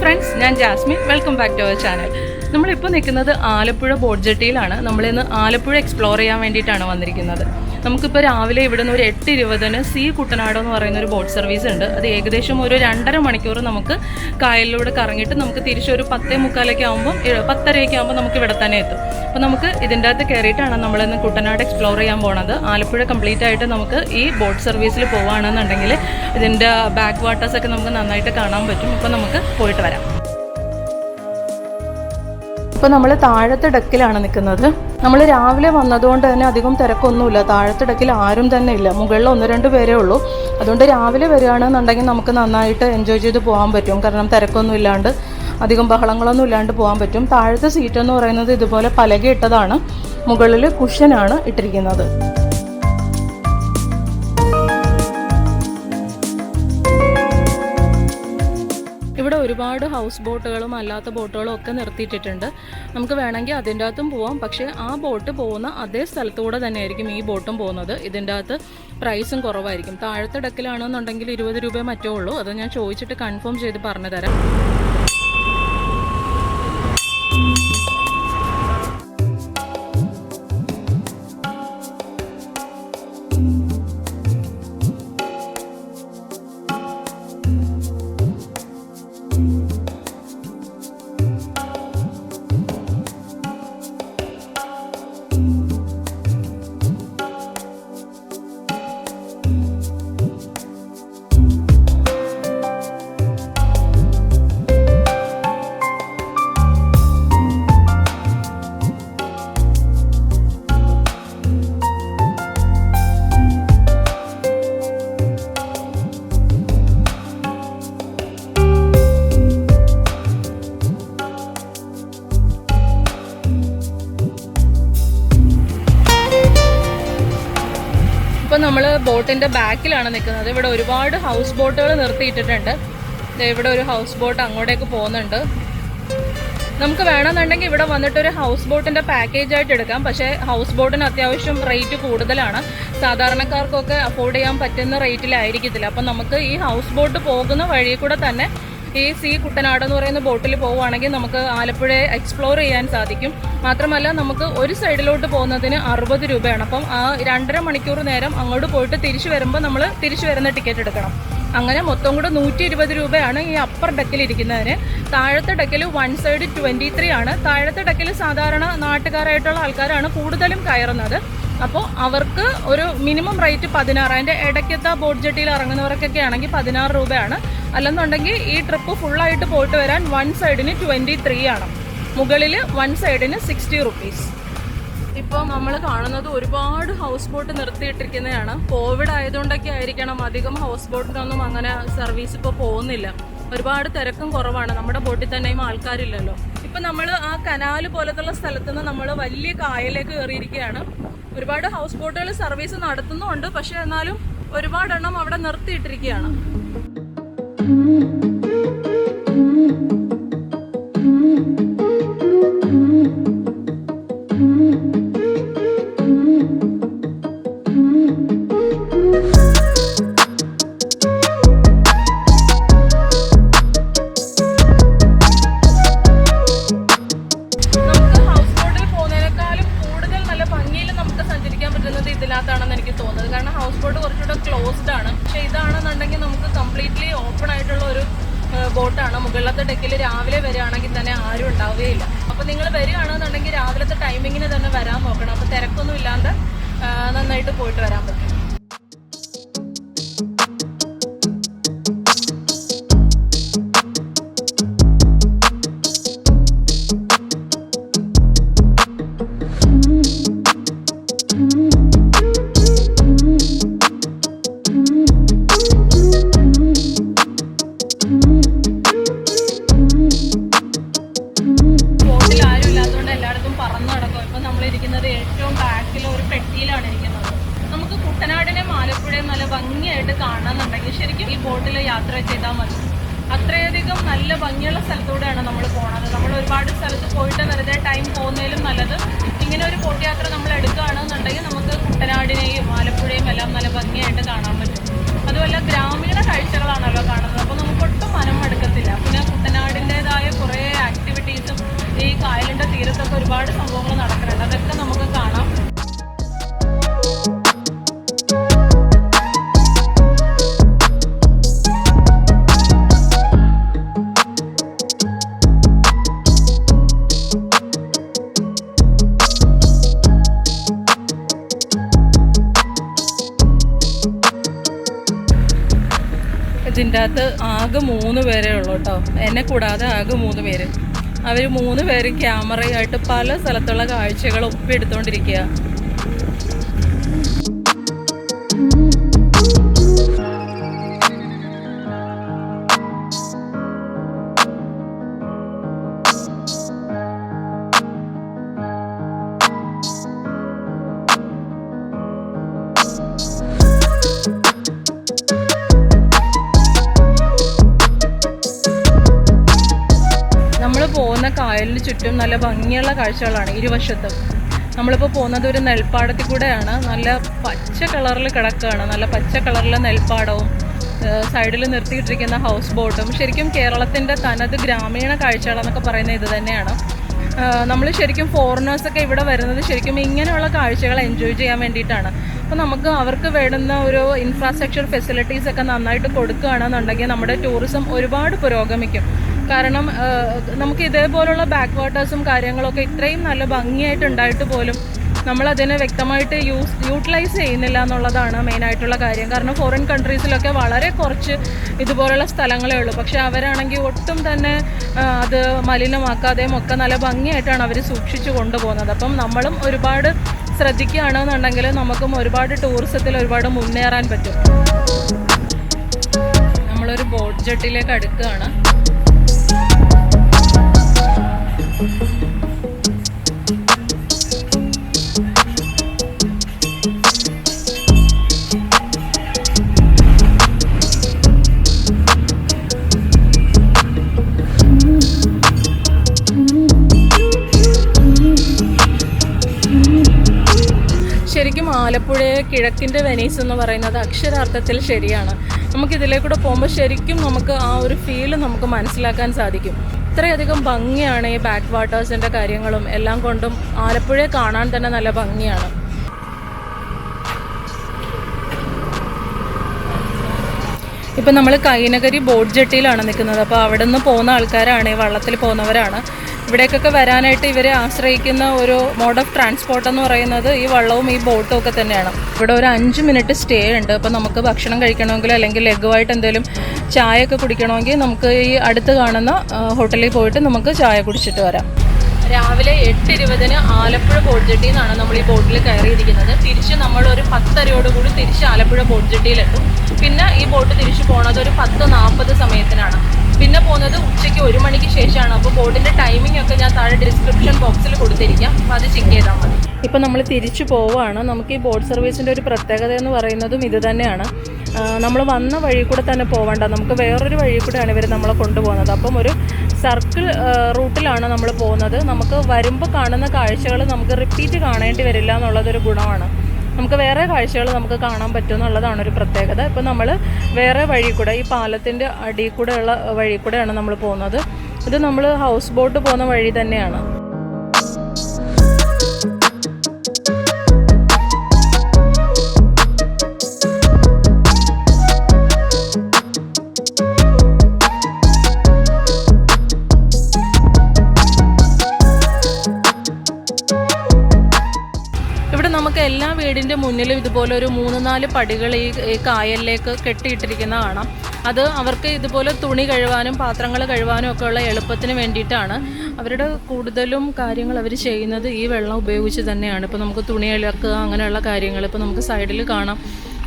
Friends, ഞാൻ Jasmine. Welcome back to our channel. നമ്മളിപ്പോൾ നിൽക്കുന്നത് ആലപ്പുഴ ബോട്ട് ജെട്ടിയിലാണ്. നമ്മളിന്ന് ആലപ്പുഴ എക്സ്പ്ലോർ ചെയ്യാൻ വേണ്ടിയിട്ടാണ് വന്നിരിക്കുന്നത്. നമുക്കിപ്പോൾ രാവിലെ ഇവിടെ നിന്ന് ഒരു 8:20 സീ കുട്ടനാട് എന്ന് പറയുന്ന ഒരു ബോട്ട് സർവീസ് ഉണ്ട്. അത് ഏകദേശം ഒരു 2.5 മണിക്കൂർ നമുക്ക് കായലിലൂടെ കറങ്ങിയിട്ട് നമുക്ക് തിരിച്ചൊരു 10:45 ആകുമ്പോൾ 10:30 ആകുമ്പോൾ നമുക്ക് ഇവിടെ തന്നെ എത്തും. അപ്പോൾ നമുക്ക് ഇതിൻ്റെ അകത്ത് കയറിയിട്ടാണ് നമ്മളിന്ന് കുട്ടനാട് എക്സ്പ്ലോർ ചെയ്യാൻ പോണത്. ആലപ്പുഴ കംപ്ലീറ്റ് ആയിട്ട് നമുക്ക് ഈ ബോട്ട് സർവീസിൽ പോവുകയാണെന്നുണ്ടെങ്കിൽ ഇതിൻ്റെ ബാക്ക് വാട്ടേഴ്സൊക്കെ നമുക്ക് നന്നായിട്ട് കാണാൻ പറ്റും. അപ്പോൾ നമുക്ക് പോയിട്ട് വരാം. ഇപ്പോൾ നമ്മൾ താഴത്തെ ഡെക്കിലാണ് നിൽക്കുന്നത്. നമ്മൾ രാവിലെ വന്നതുകൊണ്ട് തന്നെ അധികം തിരക്കൊന്നുമില്ല. താഴത്തെ ഡെക്കിൽ ആരും തന്നെ ഇല്ല. മുകളിൽ 1-2 പേരേ ഉള്ളൂ. അതുകൊണ്ട് രാവിലെ വരികയാണെന്നുണ്ടെങ്കിൽ നമുക്ക് നന്നായിട്ട് എൻജോയ് ചെയ്ത് പോകാൻ പറ്റും. കാരണം തിരക്കൊന്നും ഇല്ലാണ്ട് അധികം ബഹളങ്ങളൊന്നും ഇല്ലാണ്ട് പോകാൻ പറ്റും. താഴത്തെ സീറ്റ് എന്ന് പറയുന്നത് ഇതുപോലെ പലക ഇട്ടതാണ്. മുകളിൽ കുഷ്യനാണ് ഇട്ടിരിക്കുന്നത്. ഇവിടെ ഒരുപാട് ഹൗസ് ബോട്ടുകളും അല്ലാത്ത ബോട്ടുകളും ഒക്കെ നിർത്തിയിട്ടിട്ടുണ്ട്. നമുക്ക് വേണമെങ്കിൽ അതിൻ്റെ അകത്തും പോവാം. പക്ഷേ ആ ബോട്ട് പോകുന്ന അതേ സ്ഥലത്തൂടെ തന്നെയായിരിക്കും ഈ ബോട്ടും പോകുന്നത്. ഇതിൻ്റെ അകത്ത് പ്രൈസും കുറവായിരിക്കും. താഴത്തെ ഡെക്കിലാണെന്നുണ്ടെങ്കിൽ 20 രൂപ മറ്റോ ഉള്ളൂ. അത് ഞാൻ ചോദിച്ചിട്ട് കൺഫേം ചെയ്ത് പറഞ്ഞു തരാം. ഇപ്പോൾ നമ്മൾ ബോട്ടിൻ്റെ ബാക്കിലാണ് നിൽക്കുന്നത്. ഇവിടെ ഒരുപാട് ഹൗസ് ബോട്ടുകൾ നിർത്തിയിട്ടിട്ടുണ്ട്. ഇവിടെ ഒരു ഹൗസ് ബോട്ട് അങ്ങോട്ടേക്ക് പോകുന്നുണ്ട്. നമുക്ക് വേണമെന്നുണ്ടെങ്കിൽ ഇവിടെ വന്നിട്ടൊരു ഹൗസ് ബോട്ടിൻ്റെ പാക്കേജായിട്ട് എടുക്കാം. പക്ഷേ ഹൗസ് ബോട്ടിന് അത്യാവശ്യം റേറ്റ് കൂടുതലാണ്. സാധാരണക്കാർക്കൊക്കെ അഫോർഡ് ചെയ്യാൻ പറ്റുന്ന റേറ്റിലായിരിക്കത്തില്ല. അപ്പം നമുക്ക് ഈ ഹൗസ് ബോട്ട് പോകുന്ന വഴി കൂടെ തന്നെ ഈ സീ കുട്ടനാട് എന്ന് പറയുന്ന ബോട്ടിൽ പോവുകയാണെങ്കിൽ നമുക്ക് ആലപ്പുഴയെ എക്സ്പ്ലോർ ചെയ്യാൻ സാധിക്കും. മാത്രമല്ല നമുക്ക് ഒരു സൈഡിലോട്ട് പോകുന്നതിന് 60 രൂപയാണ്. അപ്പം ആ 2.5 മണിക്കൂർ നേരം അങ്ങോട്ട് പോയിട്ട് തിരിച്ചു വരുമ്പോൾ നമ്മൾ തിരിച്ചു വരുന്ന ടിക്കറ്റ് എടുക്കണം. അങ്ങനെ മൊത്തം കൂടെ 120 രൂപയാണ് ഈ അപ്പർ ഡെക്കിൽ ഇരിക്കുന്നതിന്. താഴത്തെ ഡെക്കിൽ 1 സൈഡ് 23 ആണ്. താഴത്തെ ഡെക്കിൽ സാധാരണ നാട്ടുകാരായിട്ടുള്ള ആൾക്കാരാണ് കൂടുതലും കയറുന്നത്. അപ്പോൾ അവർക്ക് ഒരു മിനിമം റേറ്റ് 16. അതിൻ്റെ ഇടയ്ക്കത്തെ ബോട്ട് ജെട്ടിയിൽ ഇറങ്ങുന്നവർക്കൊക്കെ ആണെങ്കിൽ 16 രൂപയാണ്. അല്ലെന്നുണ്ടെങ്കിൽ ഈ ട്രിപ്പ് ഫുള്ളായിട്ട് പോയിട്ട് വരാൻ 1 സൈഡിന് 23 ആണ്. മുകളിൽ 1 സൈഡിന് 60 റുപ്പീസ്. ഇപ്പോൾ നമ്മൾ കാണുന്നത് ഒരുപാട് ഹൗസ് ബോട്ട് നിർത്തിയിട്ടിരിക്കുന്നതാണ്. കോവിഡ് ആയതുകൊണ്ടൊക്കെ ആയിരിക്കണം അധികം ഹൗസ് ബോട്ടിനൊന്നും അങ്ങനെ സർവീസ് ഇപ്പോൾ പോകുന്നില്ല. ഒരുപാട് തിരക്കും കുറവാണ്. നമ്മുടെ ബോട്ടിൽ തന്നെയും ആൾക്കാരില്ലല്ലോ. ഇപ്പം നമ്മൾ ആ കനാല് പോലത്തുള്ള സ്ഥലത്ത് നിന്ന് നമ്മൾ വലിയ കായലിലേക്ക് കയറിയിരിക്കുകയാണ്. ഒരുപാട് ഹൗസ് ബോട്ടുകൾ സർവീസ് നടത്തുന്നുണ്ട്. പക്ഷെ എന്നാലും ഒരുപാടെണ്ണം അവിടെ നിർത്തിയിട്ടിരിക്കുകയാണ്. ഇതിനകത്താണെന്ന് എനിക്ക് തോന്നുന്നത്. കാരണം ഹൗസ് ബോട്ട് കുറച്ചുകൂടെ ക്ലോസ്ഡ് ആണ്. പക്ഷെ ഇതാണെന്നുണ്ടെങ്കിൽ നമുക്ക് കംപ്ലീറ്റ്ലി ഓപ്പൺ ആയിട്ടുള്ള ഒരു ബോട്ടാണ്. മുകളിലത്തെ ഡെക്കിൽ രാവിലെ വരികയാണെങ്കിൽ തന്നെ ആരും ഉണ്ടാവുകയില്ല. അപ്പോൾ നിങ്ങൾ വരികയാണെന്നുണ്ടെങ്കിൽ രാവിലത്തെ ടൈമിങ്ങിന് തന്നെ വരാൻ നോക്കണം. അപ്പോൾ തിരക്കൊന്നും ഇല്ലാണ്ട് നന്നായിട്ട് പോയിട്ട് വരാൻ പറ്റും. ഏറ്റവും ബാക്കിൽ ഒരു പെട്ടിയിലാണ് ഇരിക്കുന്നത്. നമുക്ക് കുട്ടനാടിനെ ആലപ്പുഴയും നല്ല ഭംഗിയായിട്ട് കാണണമെന്നുണ്ടെങ്കിൽ ശരിക്കും ഈ ബോട്ടിൽ യാത്ര ചെയ്താൽ മതി. അത്രയധികം നല്ല ഭംഗിയുള്ള സ്ഥലത്തൂടെയാണ് നമ്മൾ പോകുന്നത്. നമ്മൾ ഒരുപാട് സ്ഥലത്ത് പോയിട്ട് വെറുതെ ടൈം പോകുന്നതിലും നല്ലത് ഇങ്ങനെ ഒരു ബോട്ട് യാത്ര നമ്മൾ എടുക്കുകയാണെന്നുണ്ടെങ്കിൽ നമുക്ക് കുട്ടനാടിനെയും ആലപ്പുഴയും എല്ലാം നല്ല ഭംഗിയായിട്ട് കാണാൻ പറ്റും. അതുപോലെ ഗ്രാമീണ കാഴ്ചകളാണല്ലോ കാണുന്നത്. അപ്പോൾ നമുക്കൊട്ടും മനം മടുക്കത്തില്ല. പിന്നെ കുട്ടനാടിൻ്റെ ഇതിനകത്ത് ആകെ 3 പേരേ ഉള്ളൂ കേട്ടോ, എന്നെ കൂടാതെ ആകെ 3 പേര്. അവർ 3 പേരും ക്യാമറയായിട്ട് പല സ്ഥലത്തുള്ള കാഴ്ചകൾ ഒപ്പിയെടുത്തുകൊണ്ടിരിക്കുക. പോകുന്ന കായലിന് ചുറ്റും നല്ല ഭംഗിയുള്ള കാഴ്ചകളാണ് ഇരുവശത്തും. നമ്മളിപ്പോൾ പോകുന്നത് ഒരു നെൽപ്പാടത്തിൽ കൂടെയാണ്. നല്ല പച്ച കളറിൽ കിടക്കുകയാണ്, നല്ല പച്ച കളറിലെ നെൽപ്പാടവും സൈഡിൽ നിർത്തിയിട്ടിരിക്കുന്ന ഹൗസ് ബോട്ടും. ശരിക്കും കേരളത്തിൻ്റെ തനത് ഗ്രാമീണ കാഴ്ചകളെന്നൊക്കെ പറയുന്നത് ഇത് തന്നെയാണ്. നമ്മൾ ശരിക്കും ഫോറിനേഴ്സൊക്കെ ഇവിടെ വരുന്നത് ശരിക്കും ഇങ്ങനെയുള്ള കാഴ്ചകൾ എൻജോയ് ചെയ്യാൻ വേണ്ടിയിട്ടാണ്. അപ്പോൾ നമുക്ക് അവർക്ക് വേണ്ടുന്ന ഒരു ഇൻഫ്രാസ്ട്രക്ചർ ഫെസിലിറ്റീസൊക്കെ നന്നായിട്ട് കൊടുക്കുകയാണെന്നുണ്ടെങ്കിൽ നമ്മുടെ ടൂറിസം ഒരുപാട് പുരോഗമിക്കും. കാരണം നമുക്ക് ഇതേപോലുള്ള ബാക്ക് വാട്ടേഴ്സും കാര്യങ്ങളൊക്കെ ഇത്രയും നല്ല ഭംഗിയായിട്ട് ഉണ്ടായിട്ട് പോലും നമ്മളതിനെ വ്യക്തമായിട്ട് യൂട്ടിലൈസ് ചെയ്യുന്നില്ല എന്നുള്ളതാണ് മെയിനായിട്ടുള്ള കാര്യം. കാരണം ഫോറിൻ കൺട്രീസിലൊക്കെ വളരെ കുറച്ച് ഇതുപോലുള്ള സ്ഥലങ്ങളേ ഉള്ളൂ. പക്ഷെ അവരാണെങ്കിൽ ഒട്ടും തന്നെ അത് മലിനമാക്കാതെയും ഒക്കെ നല്ല ഭംഗിയായിട്ടാണ് അവർ സൂക്ഷിച്ചു കൊണ്ടുപോകുന്നത്. അപ്പം നമ്മളും ഒരുപാട് ശ്രദ്ധിക്കുകയാണെന്നുണ്ടെങ്കിൽ നമുക്കും ഒരുപാട് ടൂറിസത്തിൽ ഒരുപാട് മുന്നേറാൻ പറ്റും. നമ്മളൊരു ബോട്ട് ജെട്ടിലേക്ക് അടുക്കുകയാണ്. ശരിക്കും ആലപ്പുഴയെ കിഴക്കിൻ്റെ വെനീസ് എന്ന് പറയുന്നത് അക്ഷരാർത്ഥത്തിൽ ശരിയാണ്. നമുക്കിതിലേക്കൂടെ പോകുമ്പോൾ ശരിക്കും നമുക്ക് ആ ഒരു ഫീല് നമുക്ക് മനസ്സിലാക്കാൻ സാധിക്കും. ഇത്രയധികം ഭംഗിയാണ് ഈ ബാക്ക് വാട്ടേഴ്സിൻ്റെ കാര്യങ്ങളും എല്ലാം കൊണ്ടും ആലപ്പുഴയെ കാണാൻ തന്നെ നല്ല ഭംഗിയാണ്. ഇപ്പം നമ്മൾ കൈനകരി ബോട്ട് ജെട്ടിയിലാണ് നിൽക്കുന്നത്. അപ്പോൾ അവിടെ നിന്ന് പോകുന്ന ആൾക്കാരാണ്, ഈ വള്ളത്തിൽ പോകുന്നവരാണ്. ഇവിടേക്കൊക്കെ വരാനായിട്ട് ഇവരെ ആശ്രയിക്കുന്ന ഒരു മോഡ് ഓഫ് ട്രാൻസ്പോർട്ട് എന്ന് പറയുന്നത് ഈ വള്ളവും ഈ ബോട്ടും ഒക്കെ തന്നെയാണ്. ഇവിടെ ഒരു 5 മിനിറ്റ് സ്റ്റേ ഉണ്ട്. അപ്പോൾ നമുക്ക് ഭക്ഷണം കഴിക്കണമെങ്കിൽ അല്ലെങ്കിൽ ലഘുവായിട്ട് എന്തെങ്കിലും ചായയൊക്കെ കുടിക്കണമെങ്കിൽ നമുക്ക് ഈ അടുത്ത് കാണുന്ന ഹോട്ടലിൽ പോയിട്ട് നമുക്ക് ചായ കുടിച്ചിട്ട് വരാം. രാവിലെ 8:20 ആലപ്പുഴ ബോട്ട് ജെട്ടിയിൽ നിന്നാണ് നമ്മൾ ഈ ബോട്ടിൽ കയറിയിരിക്കുന്നത്. തിരിച്ച് നമ്മളൊരു 10:30 തിരിച്ച് ആലപ്പുഴ ബോട്ട് ജെട്ടിയിലെത്തും. പിന്നെ ഈ ബോട്ട് തിരിച്ചു പോകുന്നത് ഒരു 10:40 സമയത്തിനാണ്. പിന്നെ പോകുന്നത് ഉച്ചയ്ക്ക് 1 മണിക്ക് ശേഷമാണ്. അപ്പോൾ ബോട്ടിൻ്റെ ടൈമിംഗ് ഒക്കെ ഞാൻ താഴെ ഡിസ്ക്രിപ്ഷൻ ബോക്സിൽ കൊടുത്തിരിക്കാം, അപ്പോൾ അത് ചെക്ക് ചെയ്താൽ മതി. ഇപ്പോൾ നമ്മൾ തിരിച്ചു പോവുകയാണ്. നമുക്ക് ഈ ബോട്ട് സർവീസിൻ്റെ ഒരു പ്രത്യേകത എന്ന് പറയുന്നതും ഇത് തന്നെയാണ്. നമ്മൾ വന്ന വഴി കൂടെ തന്നെ പോകണ്ട, നമുക്ക് വേറൊരു വഴി കൂടെയാണ് ഇവർ നമ്മളെ കൊണ്ടുപോകുന്നത്. അപ്പം ഒരു സർക്കിൾ റൂട്ടിലാണ് നമ്മൾ പോകുന്നത്. നമുക്ക് വരുമ്പോൾ കാണുന്ന കാഴ്ചകൾ നമുക്ക് റിപ്പീറ്റ് കാണേണ്ടി വരില്ല എന്നുള്ളതൊരു ഗുണമാണ്. നമുക്ക് വേറെ കാഴ്ചകൾ നമുക്ക് കാണാൻ പറ്റും എന്നുള്ളതാണ് ഒരു പ്രത്യേകത. ഇപ്പം നമ്മൾ വേറെ വഴി കൂടെ, ഈ പാലത്തിൻ്റെ അടിയിൽ കൂടെയുള്ള വഴി കൂടെയാണ് നമ്മൾ പോകുന്നത്. ഇത് നമ്മൾ ഹൗസ് ബോട്ട് പോകുന്ന വഴി തന്നെയാണ്. നമുക്ക് എല്ലാ വീടിൻ്റെ മുന്നിലും ഇതുപോലെ ഒരു 3-4 പടികൾ ഈ കായലിലേക്ക് കെട്ടിയിട്ടിരിക്കുന്ന കാണാം. അത് അവർക്ക് ഇതുപോലെ തുണി കഴുകാനും പാത്രങ്ങൾ കഴുകാനും ഒക്കെ ഉള്ള എളുപ്പത്തിന് വേണ്ടിയിട്ടാണ്. അവരുടെ കൂടുതലും കാര്യങ്ങൾ അവർ ചെയ്യുന്നത് ഈ വെള്ളം ഉപയോഗിച്ച് തന്നെയാണ്. ഇപ്പോൾ നമുക്ക് തുണി ഇളക്കുക അങ്ങനെയുള്ള കാര്യങ്ങൾ ഇപ്പോൾ നമുക്ക് സൈഡിൽ കാണാം.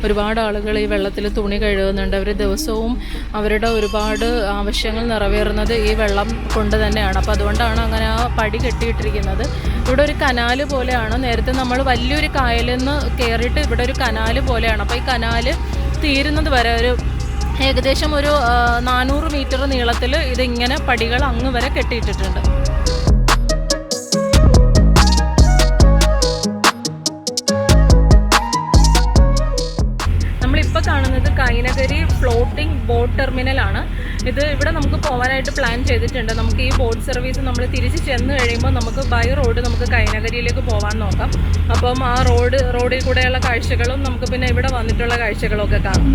ഒരുപാട് ആളുകൾ ഈ വെള്ളത്തിൽ തുണി കഴുകുന്നുണ്ട്. അവർ ദിവസവും അവരുടെ ഒരുപാട് ആവശ്യങ്ങൾ നിറവേറുന്നത് ഈ വെള്ളം കൊണ്ട് തന്നെയാണ്. അപ്പോൾ അതുകൊണ്ടാണ് അങ്ങനെ ആ പടി കെട്ടിയിട്ടിരിക്കുന്നത്. ഇവിടെ ഒരു കനാല് പോലെയാണ്. നേരത്തെ നമ്മൾ വലിയൊരു കായലിൽ നിന്ന് കയറിയിട്ട് ഇവിടെ ഒരു കനാല് പോലെയാണ്. അപ്പോൾ ഈ കനാല് തീരുന്നത് വരെ ഒരു ഏകദേശം ഒരു 400 മീറ്റർ നീളത്തിൽ ഇതിങ്ങനെ പടികൾ അങ്ങ് വരെ കെട്ടിയിട്ടിട്ടുണ്ട്. നമ്മളിപ്പോൾ കാണുന്നത് കൈനകരി ഫ്ലോട്ടിംഗ് ബോട്ട് ടെർമിനലാണ്. ഇവിടെ നമുക്ക് പോകാനായിട്ട് പ്ലാൻ ചെയ്തിട്ടുണ്ട്. നമുക്ക് ഈ ബോട്ട് സർവീസ് നമ്മൾ തിരിച്ച് ചെന്ന് കഴിയുമ്പോൾ നമുക്ക് ബൈ റോഡ് നമുക്ക് കൈനകരിയിലേക്ക് പോകാൻ നോക്കാം. അപ്പം ആ റോഡിൽ കൂടെയുള്ള കാഴ്ചകളും നമുക്ക് പിന്നെ ഇവിടെ വന്നിട്ടുള്ള കാഴ്ചകളും ഒക്കെ കാണാം.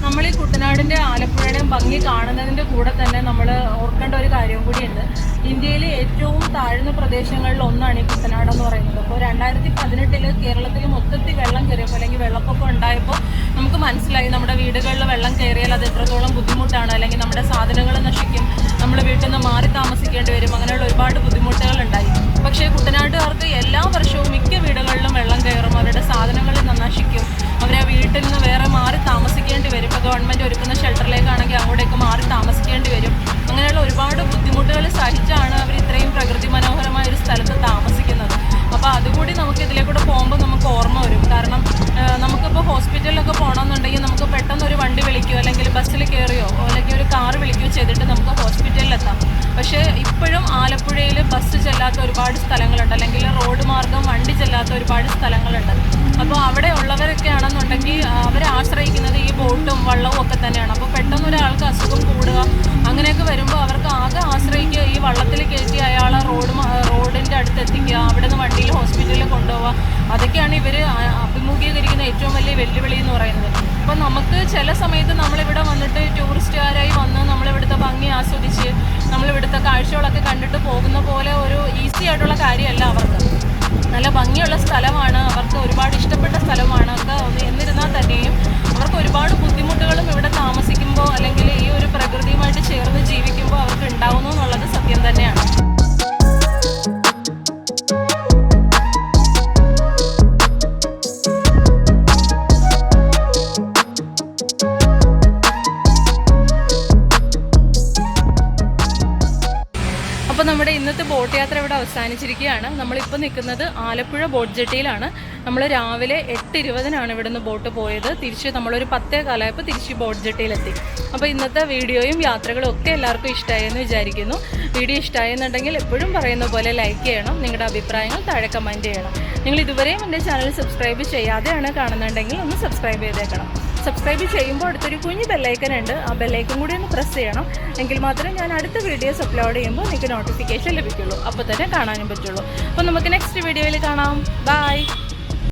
നമ്മൾ ഈ കുട്ടനാടിൻ്റെ ആലപ്പുഴയുടെയും ഭംഗി കാണുന്നതിൻ്റെ കൂടെ തന്നെ നമ്മൾ ഓർക്കേണ്ട ഒരു കാര്യം കൂടിയുണ്ട്. ഈ ഇന്ത്യയിലെ ഏറ്റവും താഴ്ന്ന പ്രദേശങ്ങളിൽ ഒന്നാണ് ഈ കുട്ടനാട് എന്ന് പറയുന്നത്. അപ്പോൾ 2018 കേരളത്തിൽ മൊത്തത്തിൽ വെള്ളം കയറിയപ്പോൾ അല്ലെങ്കിൽ വെള്ളപ്പൊക്കം ഉണ്ടായപ്പോൾ നമുക്ക് മനസ്സിലായി നമ്മുടെ വീടുകളിൽ വെള്ളം കയറിയാൽ അത് എത്രത്തോളം ബുദ്ധിമുട്ടാണ്, അല്ലെങ്കിൽ നമ്മുടെ സാധനങ്ങൾ നശിക്കും, നമ്മൾ വീട്ടിൽ നിന്ന് മാറി താമസിക്കേണ്ടി വരും, അങ്ങനെയുള്ള ഒരുപാട് ബുദ്ധിമുട്ടുകൾ ഉണ്ടായി. പക്ഷേ കുട്ടനാട്ടുകാർക്ക് എല്ലാ വർഷവും മിക്ക വീടുകളിലും വെള്ളം കയറും, അവരുടെ സാധനങ്ങൾ നശിക്കും, അവരെ വീട്ടിൽ നിന്ന് വേറെ മാറി താമസിക്കേണ്ടി വരും. ഇപ്പോൾ ഗവൺമെൻറ് ഒരുക്കുന്ന ഷെൽട്ടറിലേക്കാണെങ്കിൽ അങ്ങോട്ടേക്ക് മാറി താമസിക്കേണ്ടി വരും. അങ്ങനെയുള്ള ഒരുപാട് ബുദ്ധിമുട്ടുകൾ സഹിച്ചാണ് അവർ ഇത്രയും പ്രകൃതി മനോഹരമായ ഒരു സ്ഥലത്ത് താമസിക്കുന്നത്. അപ്പോൾ അതുകൂടി നമുക്ക് ഇതിലേക്കൂടെ പോകുമ്പോൾ നമുക്ക് ഓർമ്മ വരും. കാരണം നമുക്കിപ്പോൾ ഹോസ്പിറ്റലിലൊക്കെ പോകണമെന്നുണ്ടെങ്കിൽ നമുക്ക് പെട്ടെന്ന് ഒരു വണ്ടി വിളിക്കുകയോ അല്ലെങ്കിൽ ബസ്സിൽ കയറിയോ അല്ലെങ്കിൽ ഒരു കാറ് വിളിക്കുകയോ ചെയ്തിട്ട് നമുക്ക് ഹോസ്പിറ്റലിലെത്താം. പക്ഷേ ഇപ്പോഴും ആലപ്പുഴയിൽ ബസ് ചെല്ലാത്ത ഒരുപാട് സ്ഥലങ്ങളുണ്ട്, അല്ലെങ്കിൽ റോഡ് മാർഗം വണ്ടി ചെല്ലാത്ത ഒരുപാട് സ്ഥലങ്ങളുണ്ട്. അപ്പോൾ അവിടെ ഉള്ളവരൊക്കെ ആണെന്നുണ്ടെങ്കിൽ അവരെ ആശ്രയിക്കുന്നത് ഈ ബോട്ടും വള്ളവും ഒക്കെ തന്നെയാണ്. അപ്പോൾ പെട്ടെന്ന് ഒരാൾക്ക് അസുഖം കൂടുക അങ്ങനെയൊക്കെ വരുമ്പോൾ അവർക്ക് ആകെ ആശ്രയിക്കുക ഈ വള്ളത്തിൽ കയറ്റി അയാളെ റോഡിൻ്റെ അടുത്ത് എത്തിക്കുക, അവിടെ നിന്ന് വണ്ടിയിൽ ഹോസ്പിറ്റലിൽ കൊണ്ടുപോവുക. അതൊക്കെയാണ് ഇവർ അഭിമുഖീകരിക്കുന്ന ഏറ്റവും വലിയ വെല്ലുവിളി എന്ന് പറയുന്നത്. അപ്പോൾ നമുക്ക് ചില സമയത്ത് നമ്മളിവിടെ വന്നിട്ട് ടൂറിസ്റ്റുകാരായി വന്ന് നമ്മളിവിടുത്തെ ഭംഗി ആസ്വദിച്ച് നമ്മളിവിടുത്തെ കാഴ്ചകളൊക്കെ കണ്ടിട്ട് പോകുന്ന പോലെ ഒരു ഈസി ആയിട്ടുള്ള കാര്യമല്ല അവർക്ക്. നല്ല ഭംഗിയുള്ള സ്ഥലമാണ്, അവർക്ക് ഒരുപാട് ഇഷ്ടപ്പെട്ട സ്ഥലമാണ് ഒക്കെ. എന്നിരുന്നാൽ തന്നെയും അവർക്ക് ഒരുപാട് ബുദ്ധിമുട്ടുകളും ഇവിടെ താമസിക്കുമ്പോൾ അല്ലെങ്കിൽ ഈ ഒരു പ്രകൃതിയുമായിട്ട് ചേർന്ന് ജീവിക്കുമ്പോൾ അവർക്ക് ഉണ്ടാവുന്നു എന്നുള്ളത് സത്യം തന്നെയാണ്. അപ്പോൾ നമ്മുടെ ഇന്നത്തെ ബോട്ട് യാത്ര ഇവിടെ അവസാനിച്ചിരിക്കുകയാണ്. നമ്മളിപ്പോൾ നിൽക്കുന്നത് ആലപ്പുഴ ബോട്ട് ജെട്ടിയിലാണ്. നമ്മൾ രാവിലെ 8:20 ഇവിടെ നിന്ന് ബോട്ട് പോയത്. തിരിച്ച് നമ്മളൊരു 10:15 തിരിച്ച് ബോട്ട് ജെട്ടിയിലെത്തി. അപ്പോൾ ഇന്നത്തെ വീഡിയോയും യാത്രകളും ഒക്കെ എല്ലാവർക്കും ഇഷ്ടമായെന്ന് വിചാരിക്കുന്നു. വീഡിയോ ഇഷ്ടമായെന്നുണ്ടെങ്കിൽ എപ്പോഴും പറയുന്ന പോലെ ലൈക്ക് ചെയ്യണം, നിങ്ങളുടെ അഭിപ്രായങ്ങൾ താഴെ കമൻറ്റ് ചെയ്യണം. നിങ്ങൾ ഇതുവരെയും എൻ്റെ ചാനൽ സബ്സ്ക്രൈബ് ചെയ്യാതെയാണ് കാണുന്നുണ്ടെങ്കിൽ ഒന്ന് സബ്സ്ക്രൈബ് ചെയ്തേക്കണം. സബ്സ്ക്രൈബ് ചെയ്യുമ്പോൾ അടുത്തൊരു കുഞ്ഞ് ബെല്ലൈക്കൻ ഉണ്ട്, ആ ബെല്ലൈക്കൻ കൂടി ഒന്ന് പ്രസ് ചെയ്യണം. എങ്കിൽ മാത്രമേ ഞാൻ അടുത്ത വീഡിയോസ് അപ്ലോഡ് ചെയ്യുമ്പോൾ നിങ്ങൾക്ക് നോട്ടിഫിക്കേഷൻ ലഭിക്കുള്ളൂ, അപ്പോൾ തന്നെ കാണാനും പറ്റുള്ളൂ. അപ്പോൾ നമുക്ക് നെക്സ്റ്റ് വീഡിയോയിൽ കാണാം. ബൈ.